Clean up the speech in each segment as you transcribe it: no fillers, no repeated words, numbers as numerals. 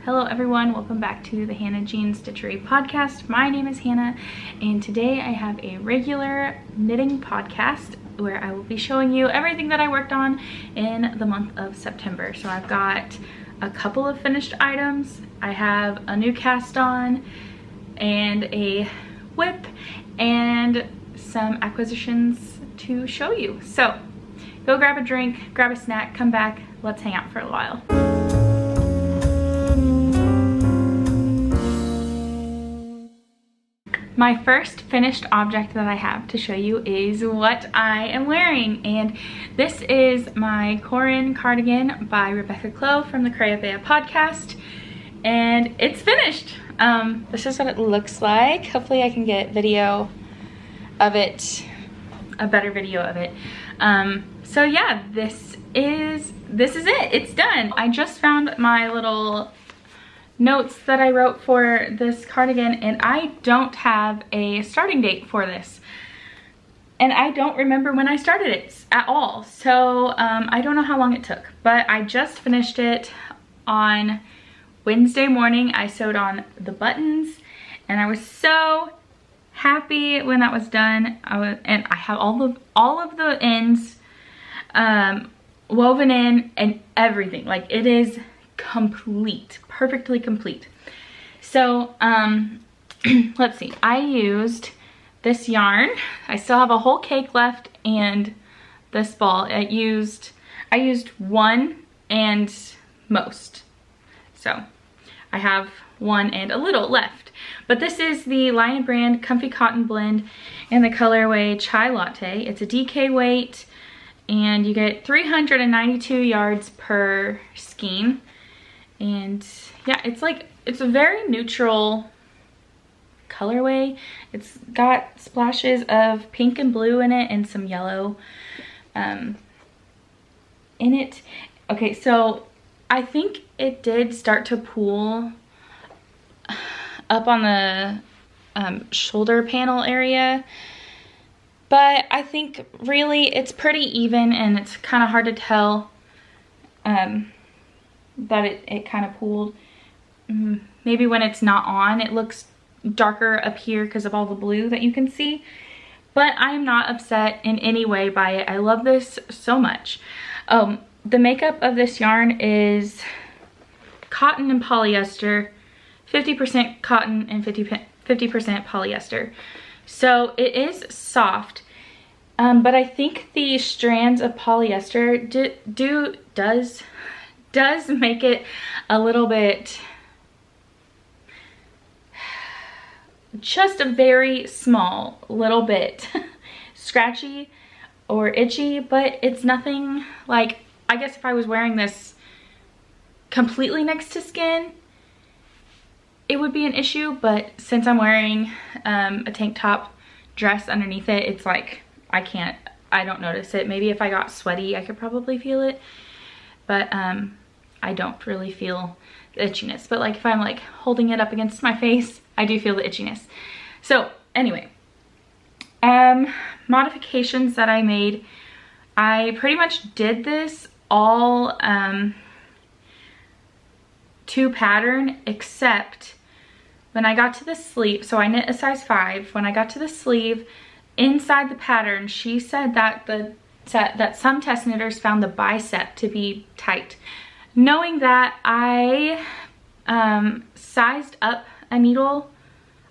Hello everyone, welcome back to the Hannah Jean Stitchery Podcast. My name is Hannah and today I have a regular knitting podcast where I will be showing you everything that I worked on in the month of September. So I've got a couple of finished items, I have a new cast on and a whip and some acquisitions to show you. So go grab a drink, grab a snack, come back, let's hang out for a while. My first finished object that I have to show you is what I am wearing, and this is my Corran Cardigan by Rebecca Clow from the W.I.P.s podcast, and it's finished. This is what it looks like. Hopefully I can get video of it, a better video of it. So yeah, this is it. It's done. I just found my little notes that I wrote for this cardigan and I don't have a starting date for this. And I don't remember when I started it at all. So I don't know how long it took, but I just finished it on Wednesday morning. I sewed on the buttons and I was so happy when that was done. And I have all of the ends woven in and everything. Like, it is complete, perfectly complete. So let's see, I used this yarn. I still have a whole cake left and this ball. I used one and most, so I have one and a little left. But this is the Lion brand Comfy Cotton Blend in the colorway Chai Latte. It's a DK weight and you get 392 yards per skein. And yeah, it's a very neutral colorway. It's got splashes of pink and blue in it and some yellow in it. Okay, so I think it did start to pool up on the shoulder panel area, but I think really it's pretty even and it's kind of hard to tell that it kind of pooled. Maybe when it's not on, it looks darker up here because of all the blue that you can see. But I'm not upset in any way by it. I love this so much. The makeup of this yarn is cotton and polyester, 50% cotton and 50% polyester. So it is soft, but I think the strands of polyester does make it a little bit, just a very small little bit scratchy or itchy, but it's nothing like, I guess if I was wearing this completely next to skin, it would be an issue, but since I'm wearing a tank top dress underneath it, it's like, I don't notice it. Maybe if I got sweaty, I could probably feel it, but I don't really feel the itchiness. But like if I'm like holding it up against my face, I do feel the itchiness. So anyway, modifications that I made, I pretty much did this all to pattern, except when I got to the sleeve. So I knit a size 5. When I got to the sleeve, inside the pattern, she said that some test knitters found the bicep to be tight. Knowing that, I sized up a needle,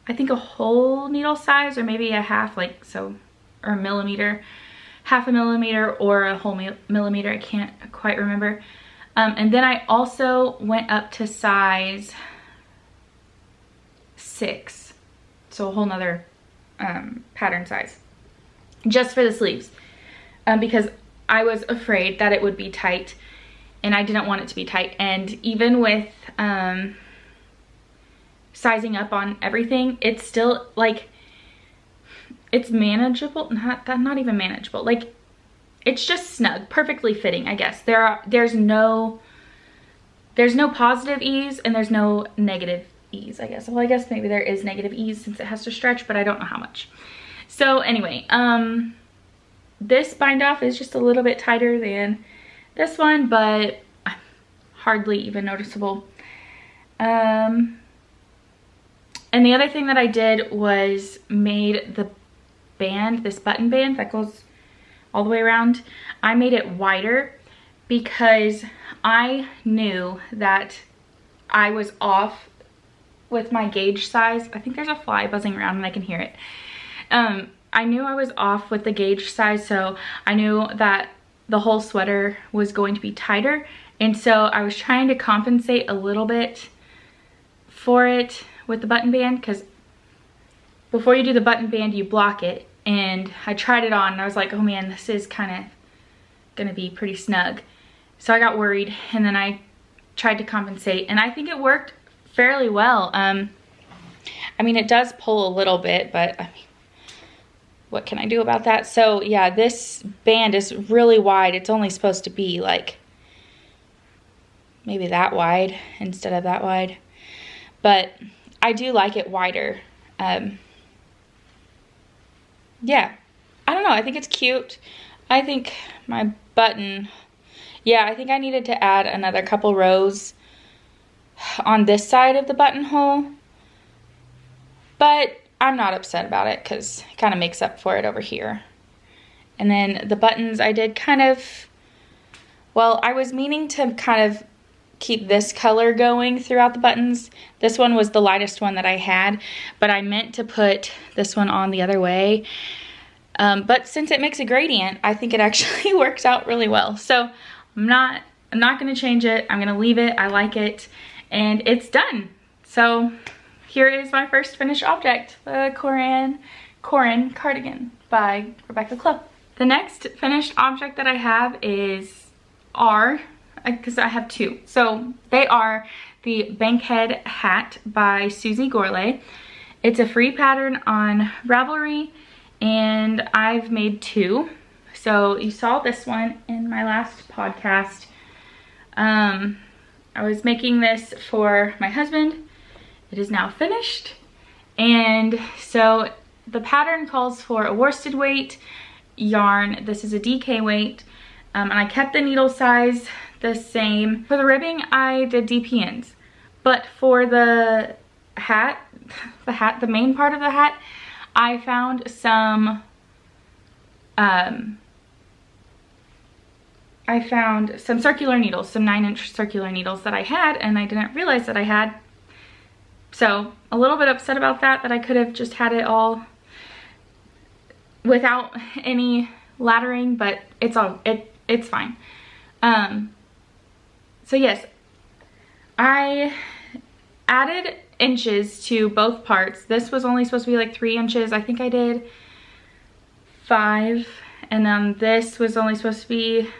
I think a whole needle size, or maybe a half, like so, or a millimeter, half a millimeter or a whole millimeter, I can't quite remember. And then I also went up to size 6, so a whole nother pattern size, just for the sleeves, because I was afraid that it would be tight and I didn't want it to be tight. And even with sizing up on everything, it's still like, it's manageable, not even manageable, like it's just snug, perfectly fitting, I guess. There's no positive ease and there's no negative ease, I guess. Well, I guess maybe there is negative ease since it has to stretch, but I don't know how much. So anyway, this bind off is just a little bit tighter than this one, but hardly even noticeable. And the other thing that I did was made the band, this button band that goes all the way around, I made it wider because I knew that I was off with my gauge size. I think there's a fly buzzing around and I can hear it. I knew I was off with the gauge size, so I knew that the whole sweater was going to be tighter, and so I was trying to compensate a little bit for it with the button band, because before you do the button band you block it, and I tried it on and I was like, oh man, this is kind of gonna be pretty snug. So I got worried, and then I tried to compensate, and I think it worked fairly well. I mean, it does pull a little bit, but I mean, what can I do about that? So yeah, this band is really wide. It's only supposed to be like maybe that wide instead of that wide, but I do like it wider. Yeah, I don't know, I think it's cute. I think my button, yeah, I think I needed to add another couple rows on this side of the buttonhole, but I'm not upset about it because it kind of makes up for it over here. And then the buttons I did kind of, well, I was meaning to kind of keep this color going throughout the buttons. This one was the lightest one that I had, but I meant to put this one on the other way. But since it makes a gradient, I think it actually works out really well. So I'm not going to change it. I'm going to leave it. I like it, and it's done. So here is my first finished object, the Corran Cardigan by Clow. The next finished object that I have is because I have two. So they are the Bankhead hat by Susie Gourlay. It's a free pattern on Ravelry, and I've made two. So you saw this one in my last podcast. I was making this for my husband. It is now finished, and so the pattern calls for a worsted weight yarn. This is a DK weight, and I kept the needle size the same. For the ribbing, I did DPNs, but for the hat, the main part of the hat, I found some circular needles, some 9-inch circular needles that I had, and I didn't realize that I had. So a little bit upset about that I could have just had it all without any laddering, but it's fine. So yes, I added inches to both parts. This was only supposed to be like 3 inches. I think I did 5, and then this was only supposed to be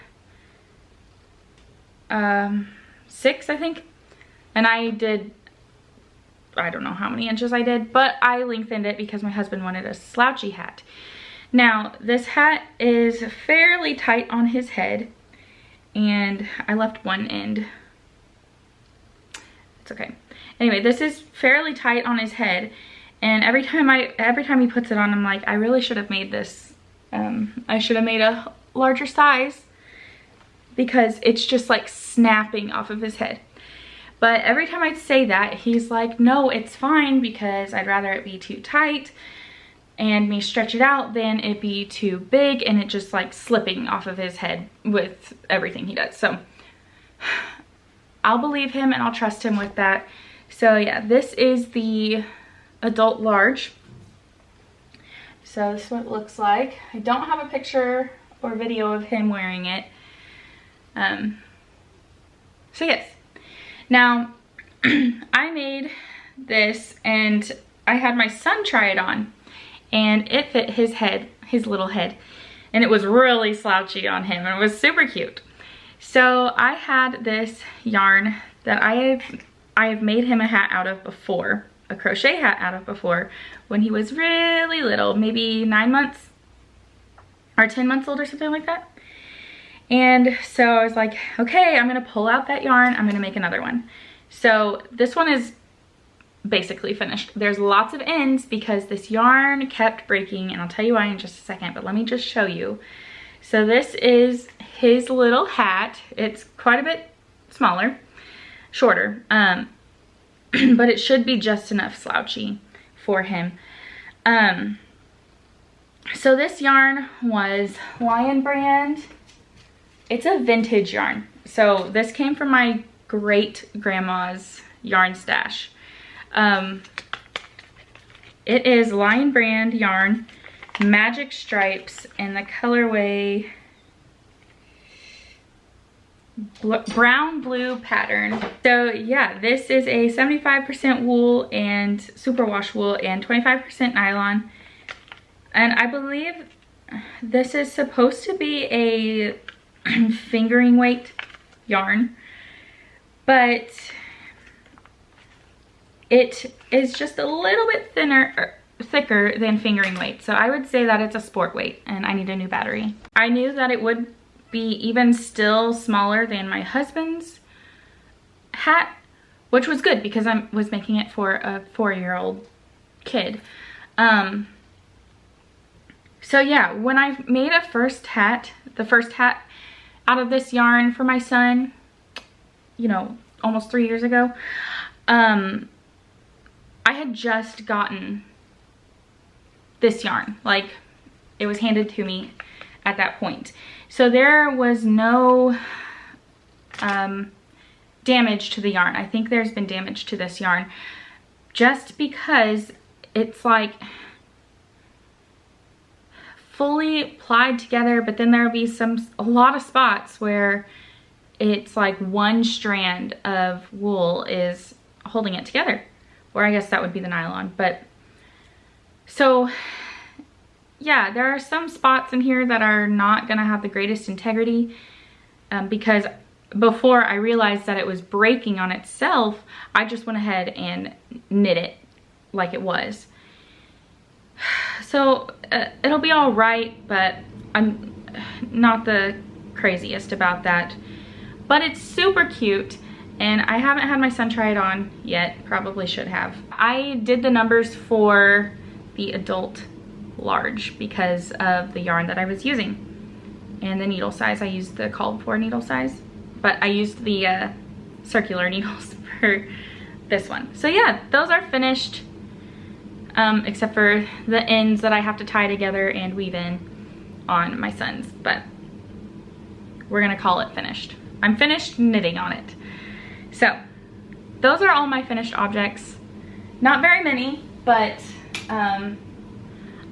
6, I think, and I did, I don't know how many inches I did, but I lengthened it because my husband wanted a slouchy hat. Now, this hat is fairly tight on his head, and I left one end. It's okay. Anyway, this is fairly tight on his head, and every time he puts it on, I'm like, I really should have made this, I should have made a larger size, because it's just like snapping off of his head. But every time I'd say that, he's like, no, it's fine, because I'd rather it be too tight and me stretch it out than it be too big and it just like slipping off of his head with everything he does. So I'll believe him and I'll trust him with that. So yeah, this is the adult large. So this is what it looks like. I don't have a picture or video of him wearing it. So yes. Now, I made this and I had my son try it on, and it fit his head, his little head, and it was really slouchy on him, and it was super cute. So I had this yarn that I have made him a hat out of before, a crochet hat out of before, when he was really little, maybe 9 months or 10 months old or something like that. And so I was like, okay, I'm gonna pull out that yarn, I'm gonna make another one. So this one is basically finished. There's lots of ends because this yarn kept breaking, and I'll tell you why in just a second, but let me just show you. So this is his little hat. It's quite a bit smaller, shorter. but it should be just enough slouchy for him. So this yarn was Lion Brand. It's a vintage yarn. So this came from my great grandma's yarn stash. It is Lion Brand yarn, Magic Stripes, and the colorway brown blue pattern. So yeah, this is a 75% wool and superwash wool and 25% nylon. And I believe this is supposed to be a fingering weight yarn, but it is just a little bit thicker than fingering weight. So I would say that it's a sport weight, and I need a new battery. I knew that it would be even still smaller than my husband's hat, which was good because I was making it for a 4-year-old kid. So yeah, when I made the first hat out of this yarn for my son, you know, almost 3 years ago, I had just gotten this yarn. Like, it was handed to me at that point. So there was no damage to the yarn. I think there's been damage to this yarn just because it's like fully plied together, but then there'll be a lot of spots where it's like one strand of wool is holding it together, or I guess that would be the nylon. But so yeah, there are some spots in here that are not gonna have the greatest integrity, because before I realized that it was breaking on itself, I just went ahead and knit it like it was. So it'll be all right, but I'm not the craziest about that. But it's super cute, and I haven't had my son try it on yet. Probably should have. I did the numbers for the adult large because of the yarn that I was using, and the needle size. I used the called for needle size, but I used the circular needles for this one. So yeah, those are finished, except for the ends that I have to tie together and weave in on my son's, but we're gonna call it finished. I'm finished knitting on it. So those are all my finished objects. Not very many, but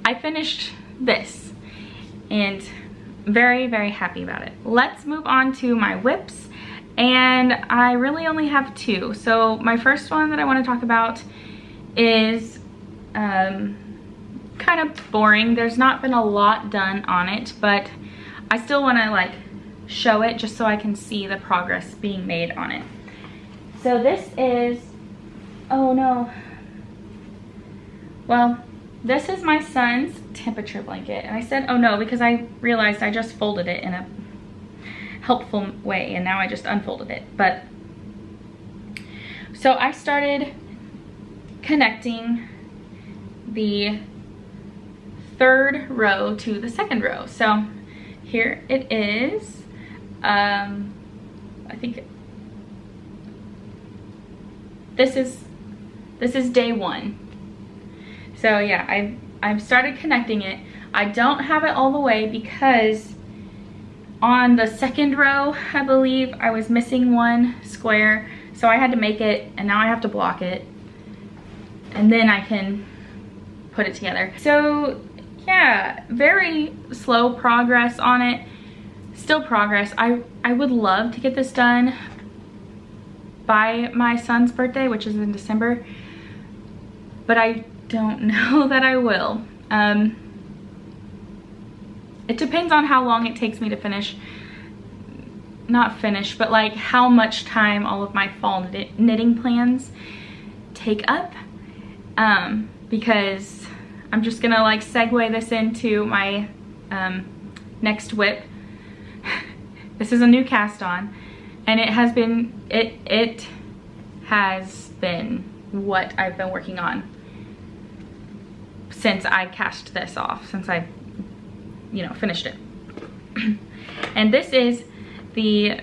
I finished this and very, very happy about it. Let's move on to my WIPs, and I really only have 2. So my first one that I want to talk about is kind of boring. There's not been a lot done on it, but I still want to like show it just so I can see the progress being made on it. So this is, oh no, well, this is my son's temperature blanket, and I said oh no because I realized I just folded it in a helpful way, and now I just unfolded it. But so I started connecting the 3rd row to the 2nd row. So here it is. I think this is day 1. So yeah, I've started connecting it. I don't have it all the way because on the 2nd row, I believe I was missing 1 square, so I had to make it, and now I have to block it, and then I can put it together. So yeah, very slow progress on it. Still progress. I would love to get this done by my son's birthday, which is in December, but I don't know that I will. It depends on how long it takes me to finish, not finish, but like how much time all of my fall knitting plans take up, because I'm just gonna like segue this into my next WIP. This is a new cast on, and it has been what I've been working on since I cast this off, since I, you know, finished it. And this is the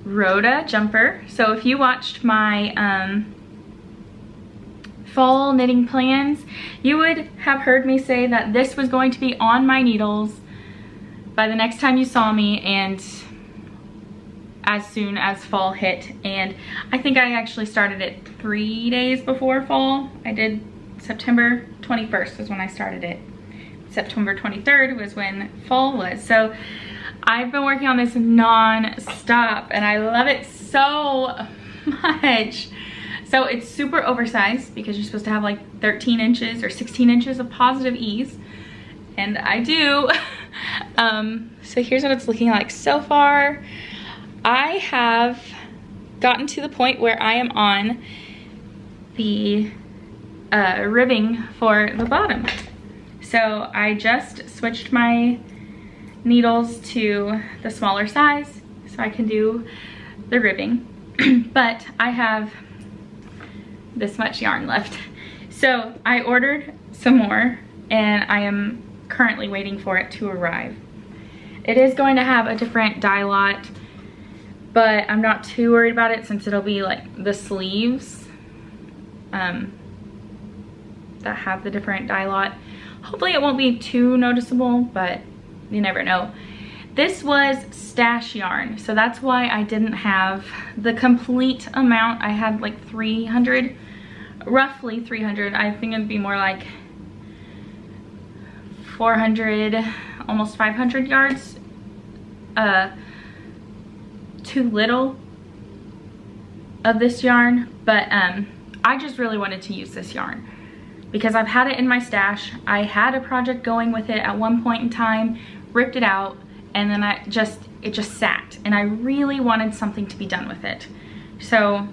Rota jumper. So if you watched my fall knitting plans, you would have heard me say that this was going to be on my needles by the next time you saw me, and as soon as fall hit. And I think I actually started it 3 days before fall. I did September 21st was when I started it. September 23rd was when fall was. So I've been working on this non-stop and I love it so much. So it's super oversized because you're supposed to have like 13 inches or 16 inches of positive ease. And I do. So here's what it's looking like so far. I have gotten to the point where I am on the ribbing for the bottom. So I just switched my needles to the smaller size so I can do the ribbing. But I have this much yarn left. So I ordered some more and I am currently waiting for it to arrive. It is going to have a different dye lot, but I'm not too worried about it since it'll be like the sleeves that have the different dye lot. Hopefully it won't be too noticeable, but you never know. This was stash yarn, so that's why I didn't have the complete amount. I had like 300, roughly 300. I think it'd be more like 400, almost 500 yards. Too little of this yarn, but I just really wanted to use this yarn because I've had it in my stash. I had a project going with it at one point in time, ripped it out, and then it just sat, and I really wanted something to be done with it. So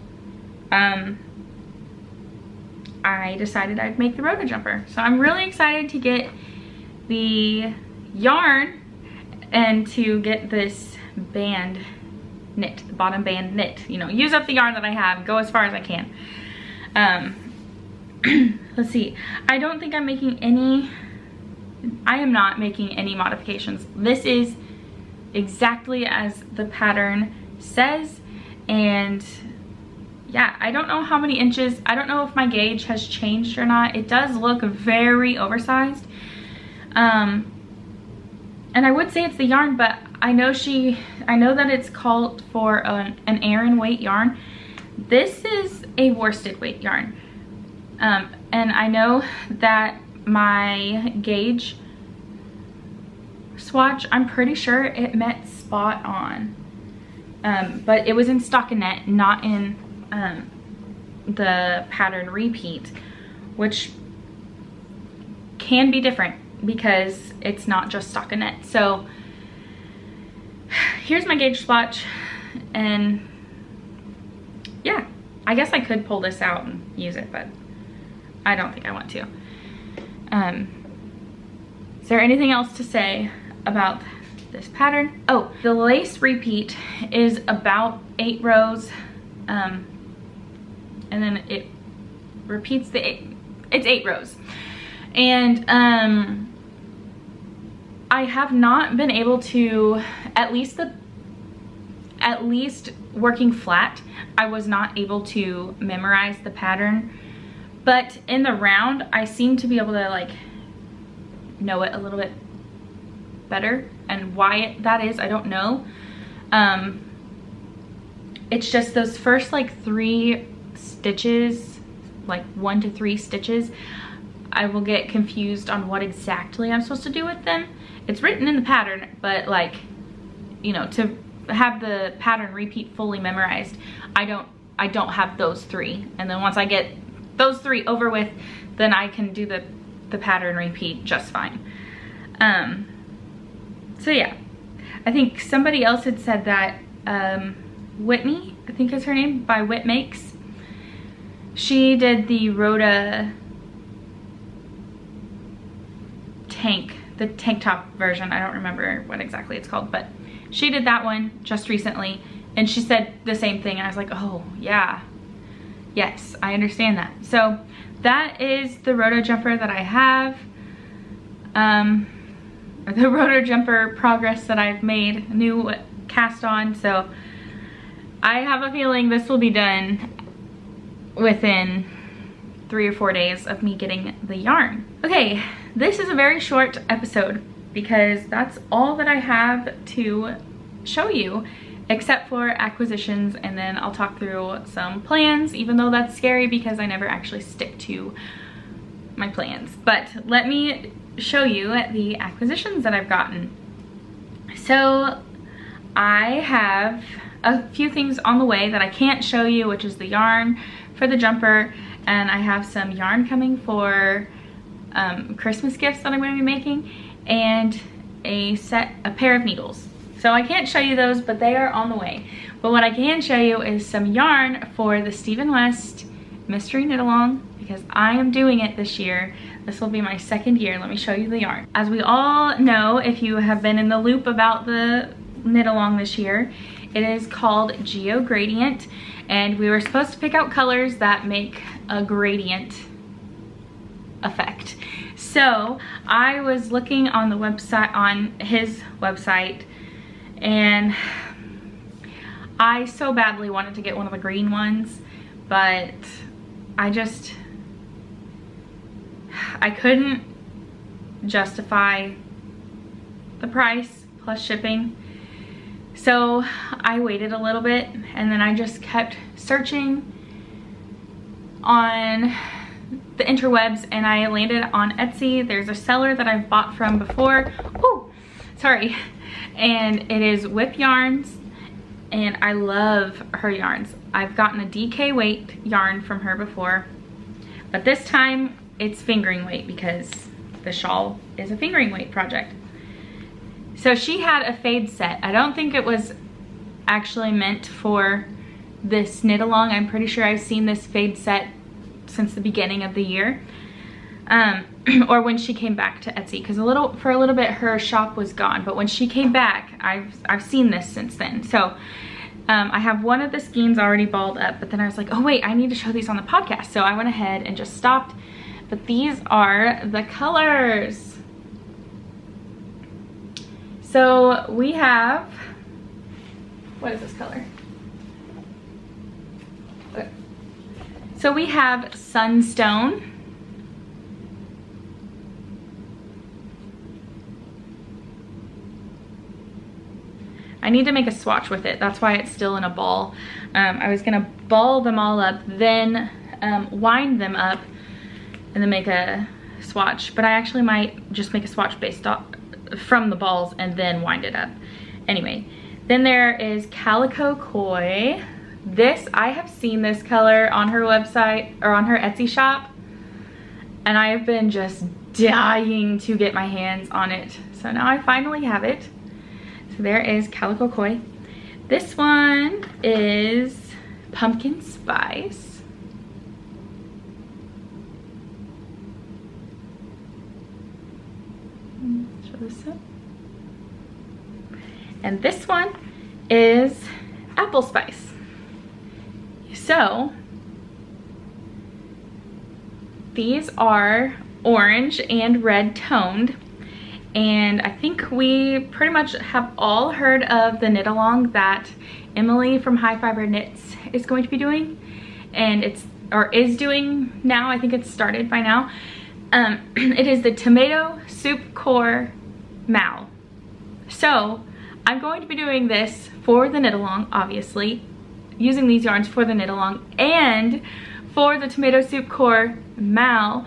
I decided I'd make the Rota jumper. So I'm really excited to get the yarn and to get this band knit, the bottom band knit, you know, use up the yarn that I have, go as far as I can. Let's see, I don't think I'm making any, I am not making any modifications. This is exactly as the pattern says, and yeah, I don't know how many inches, I don't know if my gauge has changed or not. It does look very oversized. And I would say it's the yarn, but I know that it's called for an Aran weight yarn. This is a worsted weight yarn. And I know that my gauge swatch, I'm pretty sure it met spot on. But it was in stockinette, not in the pattern repeat, which can be different because it's not just stockinette. So here's my gauge swatch, and yeah, I guess I could pull this out and use it, but I don't think I want to. Is there anything else to say about this pattern? Oh, the lace repeat is about 8 rows, and then it repeats it's 8 rows. And I have not been able to, at least working flat, I was not able to memorize the pattern. But in the round, I seem to be able to like know it a little bit better, and why that is, I don't know. It's just those first like 3 stitches, like 1 to 3 stitches, I will get confused on what exactly I'm supposed to do with them. It's written in the pattern, but like, you know, to have the pattern repeat fully memorized, I don't have those 3. And then once I get those 3 over with, then I can do the pattern repeat just fine. So yeah, I think somebody else had said that Whitney, I think is her name, by W.I.P.s, she did the Rota the tank top version. I don't remember what exactly it's called, but she did that one just recently, and she said the same thing, and I was like, oh yeah, yes, I understand that. So that is the Rota jumper that I have, the Rota jumper progress that I've made, new cast on. So I have a feeling this will be done within 3 or 4 days of me getting the yarn. Okay, this is a very short episode because that's all that I have to show you, except for acquisitions, and then I'll talk through some plans, even though that's scary because I never actually stick to my plans. But let me show you the acquisitions that I've gotten. So I have a few things on the way that I can't show you, which is the yarn for the jumper, and I have some yarn coming for Christmas gifts that I'm going to be making, and a pair of needles. So I can't show you those, but they are on the way. But what I can show you is some yarn for the Stephen West Mystery Knit Along, because I am doing it this year. This will be my 2nd year. Let me show you the yarn. As we all know, if you have been in the loop about the knit along this year, it is called Geo Gradient, and we were supposed to pick out colors that make a gradient effect. So I was looking on the website, on his website, and I so badly wanted to get one of the green ones, but I couldn't justify the price plus shipping. So I waited a little bit, and then I just kept searching on the interwebs, and I landed on Etsy. There's a seller that I've bought from before. Oh, sorry. And it is W.I.P. yarns, and I love her yarns. I've gotten a DK weight yarn from her before, but this time it's fingering weight because the shawl is a fingering weight project. So she had a fade set. I don't think it was actually meant for this knit along. I'm pretty sure I've seen this fade set since the beginning of the year, or when she came back to Etsy, because for a little bit her shop was gone, but when she came back, I've seen this since then. So I have one of the skeins already balled up, but then I was like, oh wait, I need to show these on the podcast. So I went ahead and just stopped. But these are the colors. So we have, what is this color? Okay. So we have Sunstone. I need to make a swatch with it. That's why it's still in a ball. I was gonna ball them all up, then wind them up, and then make a swatch. But I actually might just make a swatch based off from the balls and then wind it up. Anyway, then there is Calico Koi. This, I have seen this color on her website or on her Etsy shop, and I have been just dying to get my hands on it. So now I finally have it. So there is Calico Koi. This one is Pumpkin Spice. Show this up. And this one is Apple Spice. So these are orange and red toned, and I think we pretty much have all heard of the knit along that Emily from High Fiber Knits is going to be doing, and is doing now. I think it's started by now. It is the tomatosoupcore mal. So I'm going to be doing this for the knit along, obviously, using these yarns for the knit along and for the tomatosoupcore mal.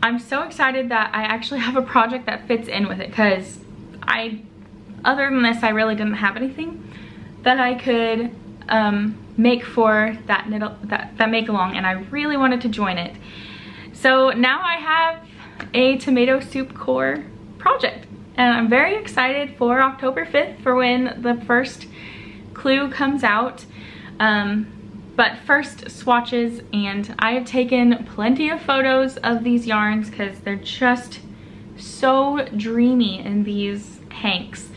I'm so excited that I actually have a project that fits in with it, because other than this, I really didn't have anything that I could make for that that make along, and I really wanted to join it. So now I have a tomatosoupcore project, and I'm very excited for October 5th for when the first clue comes out. But first, swatches, and I have taken plenty of photos of these yarns because they're just so dreamy in these hanks.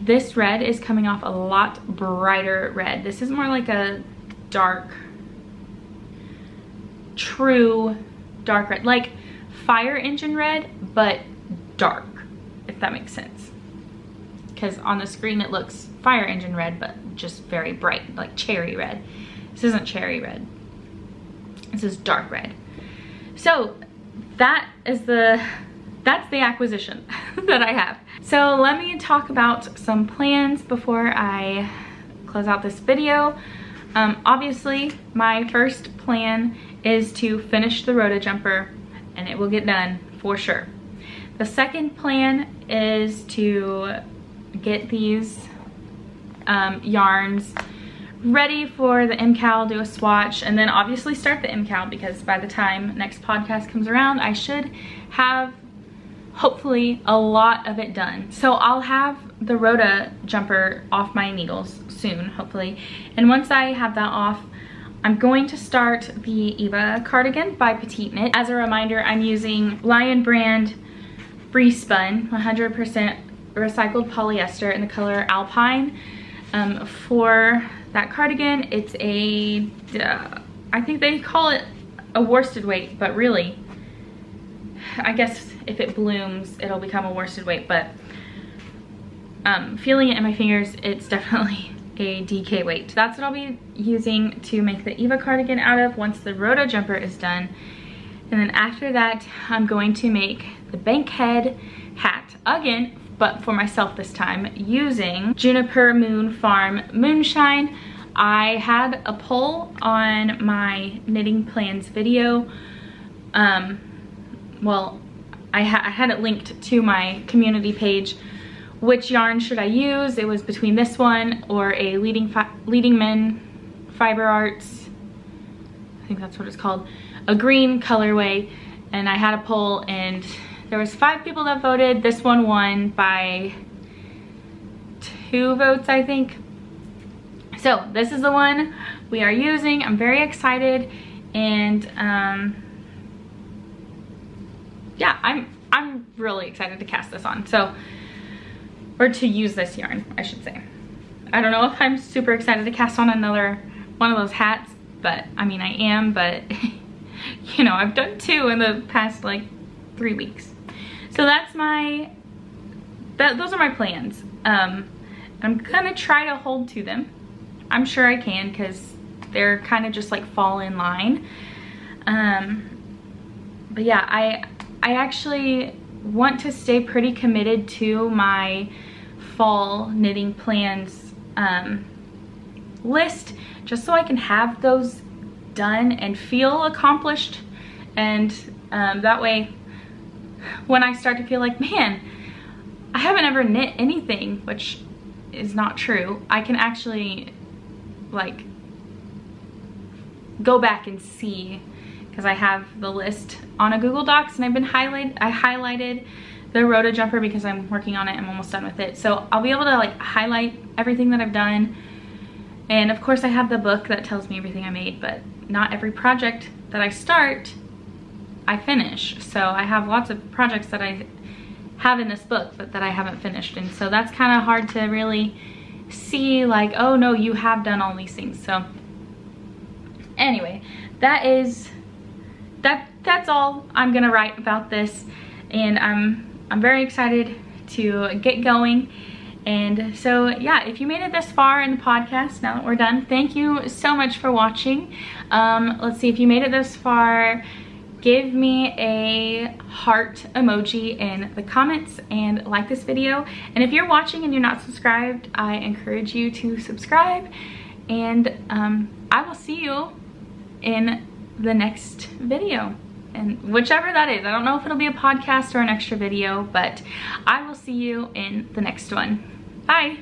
This red is coming off a lot brighter red. This is more like a dark, true dark red, like fire engine red, but dark, if that makes sense. Because on the screen it looks fire engine red, but just very bright, like cherry red. This isn't cherry red. This is dark red. So that's the acquisition that I have. So let me talk about some plans before I close out this video. Obviously, my first plan is to finish the Rota jumper, and it will get done for sure. The second plan is to get these yarns ready for the MCal, do a swatch, and then obviously start the MCal, because by the time next podcast comes around, I should have hopefully a lot of it done. So I'll have the Rota jumper off my needles soon, hopefully. And once I have that off, I'm going to start the Eva cardigan by Petite Knit. As a reminder, I'm using Lion brand free spun 100% recycled polyester in the color Alpine. For that cardigan, it's a, I think they call it a worsted weight, but really, I guess if it blooms, it'll become a worsted weight, but feeling it in my fingers, it's definitely a DK weight. That's what I'll be using to make the Eva cardigan out of once the Rota jumper is done. And then after that, I'm going to make the Bankhead hat again, but for myself this time, using Juniper Moon Farm Moonshine. I had a poll on my knitting plans video. Well, I had it linked to my community page. Which yarn should I use? It was between this one or a Leading Men Fiber Arts, I think that's what it's called, a green colorway. And I had a poll, and there was 5 people that voted. This one won by 2 votes, I think. So this is the one we are using. I'm very excited, and yeah, I'm really excited to cast this on. So, or to use this yarn, I should say. I don't know if I'm super excited to cast on another one of those hats, but I mean, I am, but you know, I've done 2 in the past like 3 weeks. So that's those are my plans. I'm gonna try to hold to them. I'm sure I can, because they're kind of just like fall in line. But yeah, I actually want to stay pretty committed to my fall knitting plans list, just so I can have those done and feel accomplished. And that way, when I start to feel like, man, I haven't ever knit anything, which is not true, I can actually like go back and see, because I have the list on a Google Docs, and I highlighted the Rota jumper because I'm working on it. I'm almost done with it, so I'll be able to like highlight everything that I've done. And of course I have the book that tells me everything I made, but not every project that I start I finish. So I have lots of projects that I have in this book but that I haven't finished, and so that's kind of hard to really see, like, oh no, you have done all these things. So anyway, that's all I'm gonna write about this, and I'm very excited to get going. And so yeah, if you made it this far in the podcast, now that we're done, thank you so much for watching. Let's see, if you made it this far, give me a heart emoji in the comments and like this video. And if you're watching and you're not subscribed, I encourage you to subscribe. And I will see you in the next video, and whichever that is. I don't know if it'll be a podcast or an extra video, but I will see you in the next one. Bye.